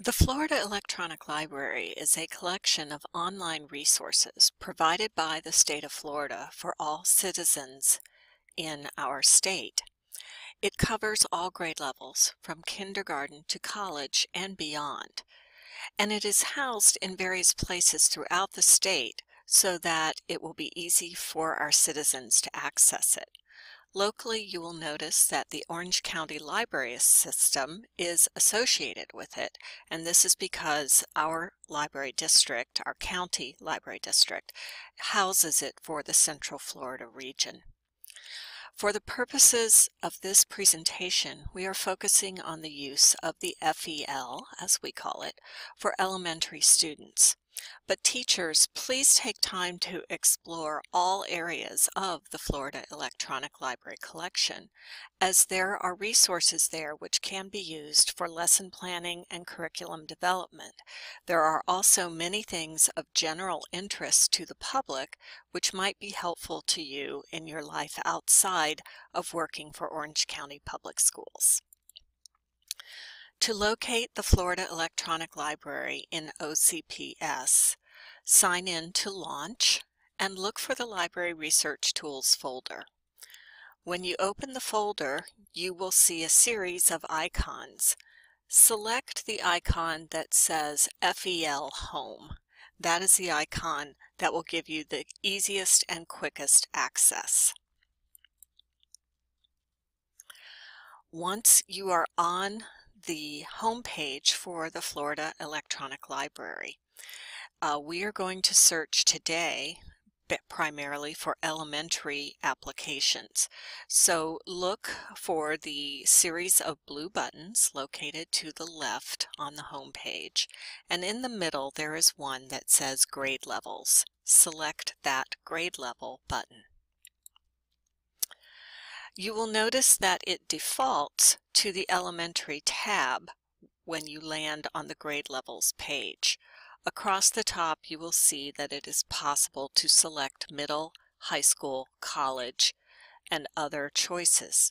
The Florida Electronic Library is a collection of online resources provided by the state of Florida for all citizens in our state. It covers all grade levels, from kindergarten to college and beyond, and it is housed in various places throughout the state so that it will be easy for our citizens to access it. Locally, you will notice that the Orange County Library System is associated with it, and this is because our library district, our county library district, houses it for the Central Florida region. For the purposes of this presentation, we are focusing on the use of the FEL, as we call it, for elementary students. But teachers, please take time to explore all areas of the Florida Electronic Library Collection, as there are resources there which can be used for lesson planning and curriculum development. There are also many things of general interest to the public which might be helpful to you in your life outside of working for Orange County Public Schools. To locate the Florida Electronic Library in OCPS, sign in to Launch and look for the Library Research Tools folder. When you open the folder, you will see a series of icons. Select the icon that says FEL Home. That is the icon that will give you the easiest and quickest access. Once you are on the home page for the Florida Electronic Library, we are going to search today primarily for elementary applications. So look for the series of blue buttons located to the left on the home page, and in the middle there is one that says grade levels. Select that grade level button. You will notice that it defaults to the elementary tab when you land on the grade levels page. Across the top you will see that it is possible to select middle, high school, college, and other choices.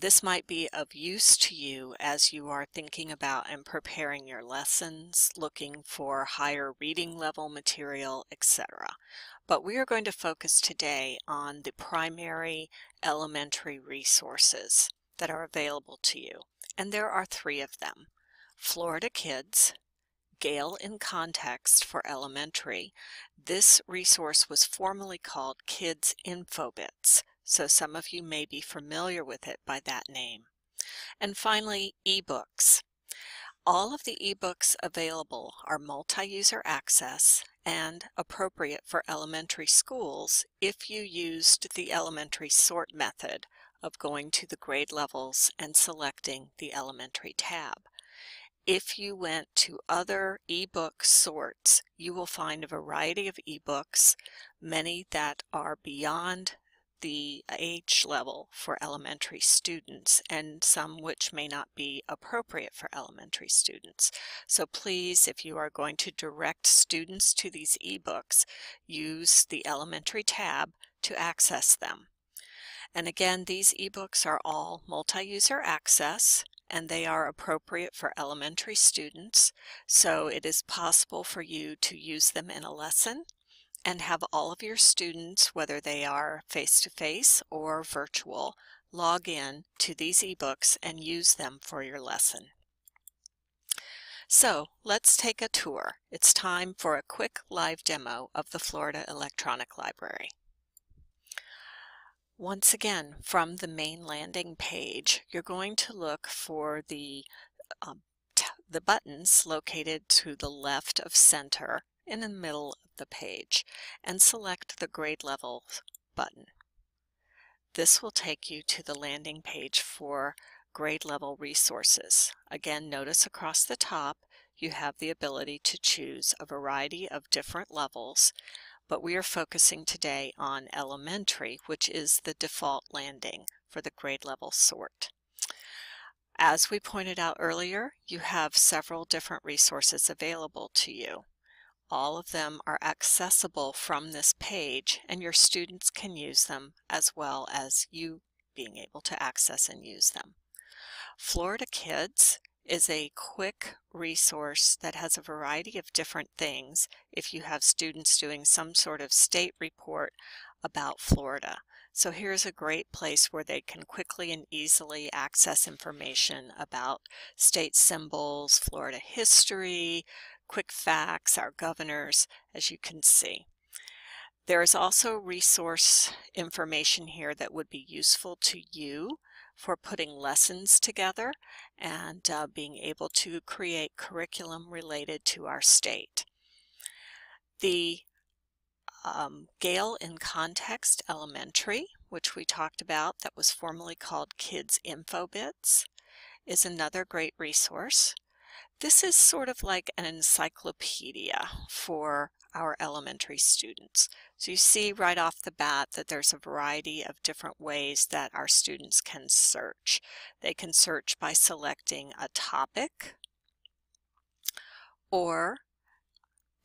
This might be of use to you as you are thinking about and preparing your lessons, looking for higher reading level material, etc. But we are going to focus today on the primary elementary resources that are available to you, and there are three of them: Florida Kids, Gale in Context for Elementary. This resource was formerly called Kids Infobits, so some of you may be familiar with it by that name. And finally, eBooks. All of the eBooks available are multi-user access and appropriate for elementary schools if you used the elementary sort method of going to the grade levels and selecting the elementary tab. If you went to other ebook sorts, you will find a variety of ebooks, many that are beyond the age level for elementary students, and some which may not be appropriate for elementary students. So please, if you are going to direct students to these ebooks, use the elementary tab to access them. And again, these ebooks are all multi-user access, and they are appropriate for elementary students, so it is possible for you to use them in a lesson and have all of your students, whether they are face-to-face or virtual, log in to these ebooks and use them for your lesson. So let's take a tour. It's time for a quick live demo of the Florida Electronic Library. Once again, from the main landing page, you're going to look for the buttons located to the left of center in the middle of the page, and select the grade level button. This will take you to the landing page for grade level resources. Again, notice across the top you have the ability to choose a variety of different levels, but we are focusing today on elementary, which is the default landing for the grade level sort. As we pointed out earlier, you have several different resources available to you. All of them are accessible from this page, and your students can use them as well as you being able to access and use them. Florida Kids is a quick resource that has a variety of different things if you have students doing some sort of state report about Florida. So here's a great place where they can quickly and easily access information about state symbols, Florida history, quick facts, our governors, as you can see. There is also resource information here that would be useful to you for putting lessons together and being able to create curriculum related to our state. The Gale in Context Elementary, which we talked about, that was formerly called Kids InfoBits, is another great resource. This is sort of like an encyclopedia for our elementary students. So you see right off the bat that there's a variety of different ways that our students can search. They can search by selecting a topic, or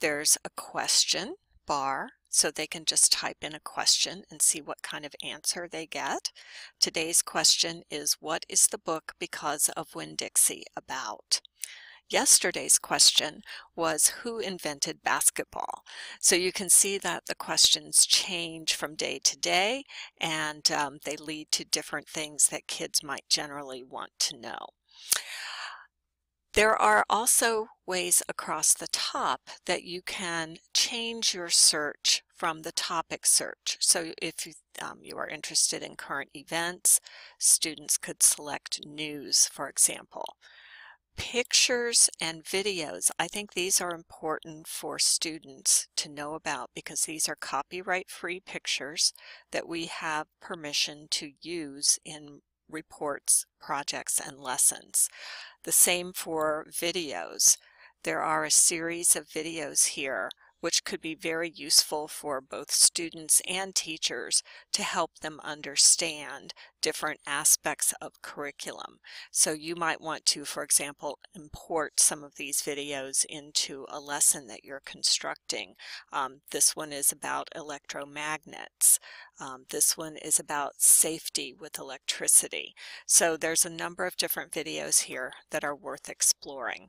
there's a question bar, so they can just type in a question and see what kind of answer they get. Today's question is, what is the book Because of Winn-Dixie about? Yesterday's question was, who invented basketball? So you can see that the questions change from day to day, and they lead to different things that kids might generally want to know. There are also ways across the top that you can change your search from the topic search. So if you are interested in current events, students could select news, for example. Pictures and videos, I think these are important for students to know about because these are copyright-free pictures that we have permission to use in reports, projects, and lessons. The same for videos. There are a series of videos here which could be very useful for both students and teachers to help them understand different aspects of curriculum. So you might want to, for example, import some of these videos into a lesson that you're constructing. This one is about electromagnets. This one is about safety with electricity. So there's a number of different videos here that are worth exploring.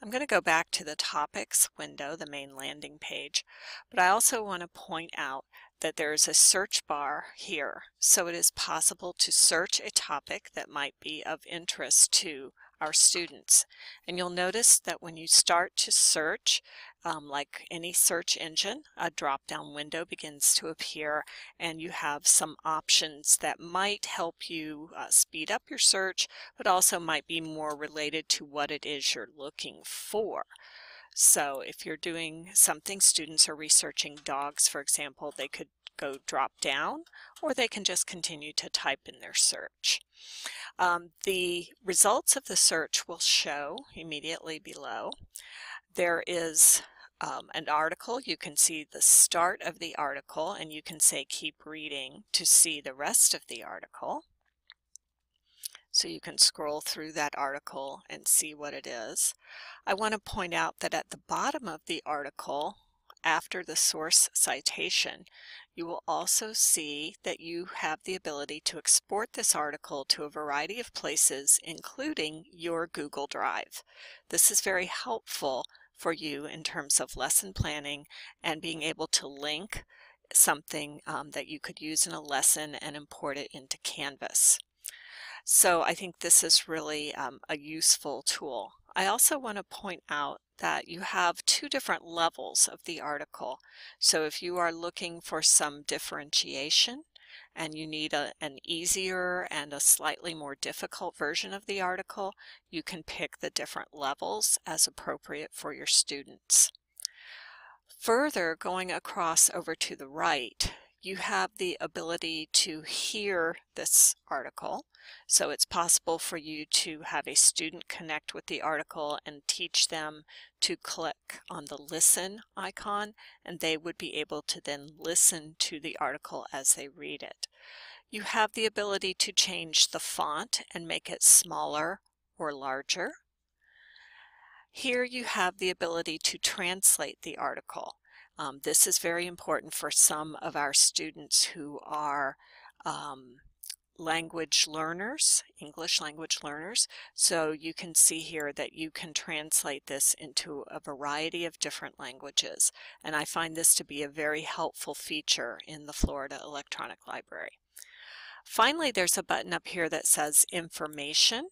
I'm going to go back to the topics window, the main landing page, but I also want to point out that there's a search bar here. So it is possible to search a topic that might be of interest to our students. And you'll notice that when you start to search, like any search engine, a drop-down window begins to appear, and you have some options that might help you speed up your search, but also might be more related to what it is you're looking for. So if you're doing something, students are researching dogs, for example, they could go drop down, or they can just continue to type in their search. The results of the search will show immediately below. There is an article. You can see the start of the article, and you can say keep reading to see the rest of the article. So you can scroll through that article and see what it is. I want to point out that at the bottom of the article, after the source citation, you will also see that you have the ability to export this article to a variety of places, including your Google Drive. This is very helpful for you in terms of lesson planning and being able to link something that you could use in a lesson and import it into Canvas. So I think this is really a useful tool. I also want to point out that you have two different levels of the article. So if you are looking for some differentiation and you need an easier and a slightly more difficult version of the article, you can pick the different levels as appropriate for your students. Further, going across over to the right, you have the ability to hear this article. So it's possible for you to have a student connect with the article and teach them to click on the listen icon, and they would be able to then listen to the article as they read it. You have the ability to change the font and make it smaller or larger. Here you have the ability to translate the article. This is very important for some of our students who are language learners, English language learners, so you can see here that you can translate this into a variety of different languages, and I find this to be a very helpful feature in the Florida Electronic Library. Finally, there's a button up here that says Information.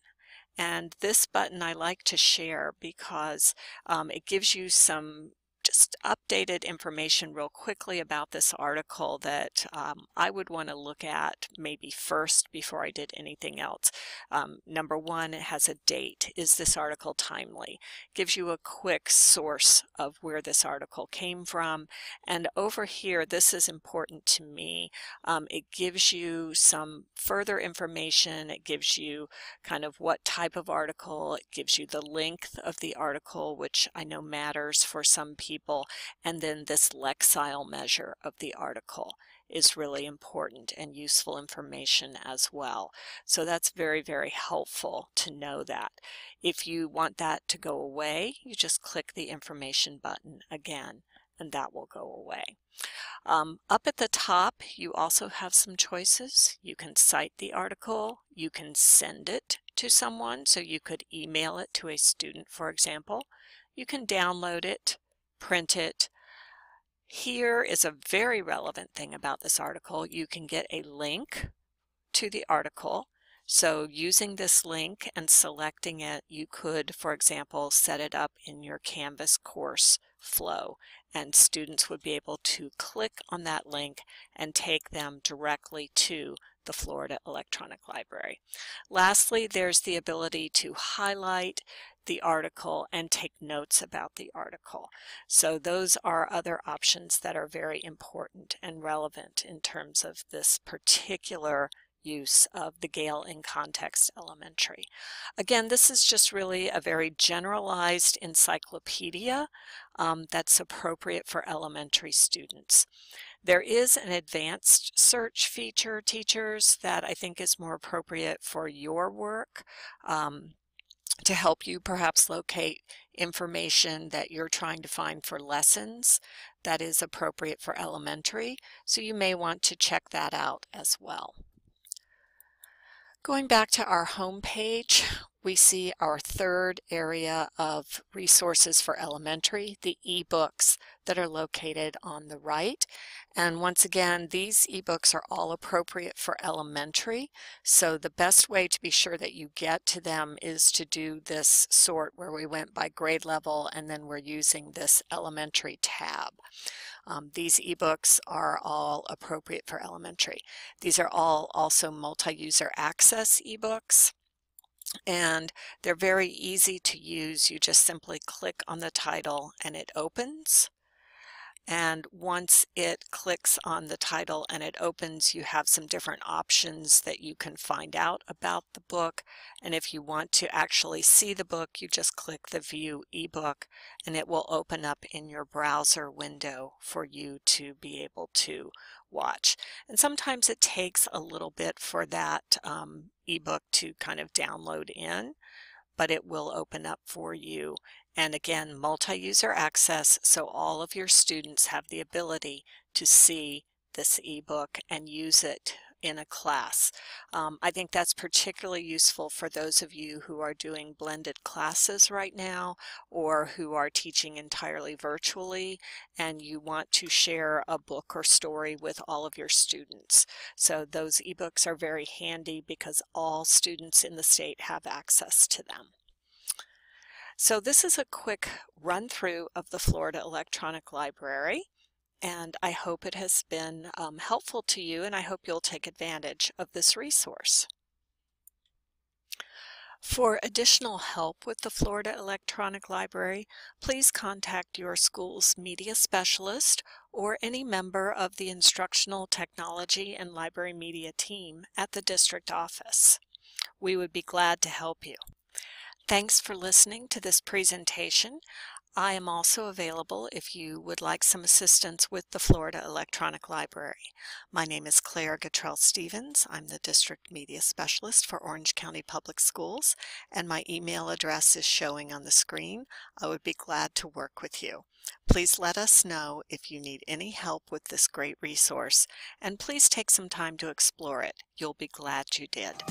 And this button I like to share because it gives you some just updated information real quickly about this article that I would want to look at maybe first before I did anything else. Number one, it has a date. Is this article timely? Gives you a quick source of where this article came from. And over here, this is important to me. It gives you some further information. It gives you kind of what type of article. It gives you the length of the article, which I know matters for some people, and then this lexile measure of the article is really important and useful information as well. So that's very, very helpful to know that. If you want that to go away, you just click the information button again, and that will go away. Up at the top, you also have some choices. You can cite the article, you can send it to someone, so you could email it to a student, for example. You can download it, print it. Here is a very relevant thing about this article. You can get a link to the article. So using this link and selecting it, you could, for example, set it up in your Canvas course flow, and students would be able to click on that link and take them directly to the Florida Electronic Library. Lastly, there's the ability to highlight the article and take notes about the article. So those are other options that are very important and relevant in terms of this particular use of the Gale in Context Elementary. Again, this is just really a very generalized encyclopedia that's appropriate for elementary students. There is an advanced search feature, teachers, that I think is more appropriate for your work to help you perhaps locate information that you're trying to find for lessons that is appropriate for elementary. So you may want to check that out as well. Going back to our home page, we see our third area of resources for elementary, the ebooks that are located on the right. And once again, these ebooks are all appropriate for elementary. So the best way to be sure that you get to them is to do this sort where we went by grade level, and then we're using this elementary tab. These ebooks are all appropriate for elementary. These are all also multi-user access ebooks, and they're very easy to use. You just simply click on the title and it opens. And once it clicks on the title and it opens, you have some different options that you can find out about the book. And if you want to actually see the book, you just click the View eBook and it will open up in your browser window for you to be able to watch. And sometimes it takes a little bit for that ebook to kind of download in, but it will open up for you. And again, multi-user access, so all of your students have the ability to see this ebook and use it in a class. I think that's particularly useful for those of you who are doing blended classes right now, or who are teaching entirely virtually and you want to share a book or story with all of your students. So those ebooks are very handy because all students in the state have access to them. So this is a quick run through of the Florida Electronic Library, and I hope it has been helpful to you, and I hope you'll take advantage of this resource. For additional help with the Florida Electronic Library, please contact your school's media specialist or any member of the Instructional Technology and Library Media team at the district office. We would be glad to help you. Thanks for listening to this presentation. I am also available if you would like some assistance with the Florida Electronic Library. My name is Claire Gatrell Stevens. I'm the District Media Specialist for Orange County Public Schools, and my email address is showing on the screen. I would be glad to work with you. Please let us know if you need any help with this great resource, and please take some time to explore it. You'll be glad you did.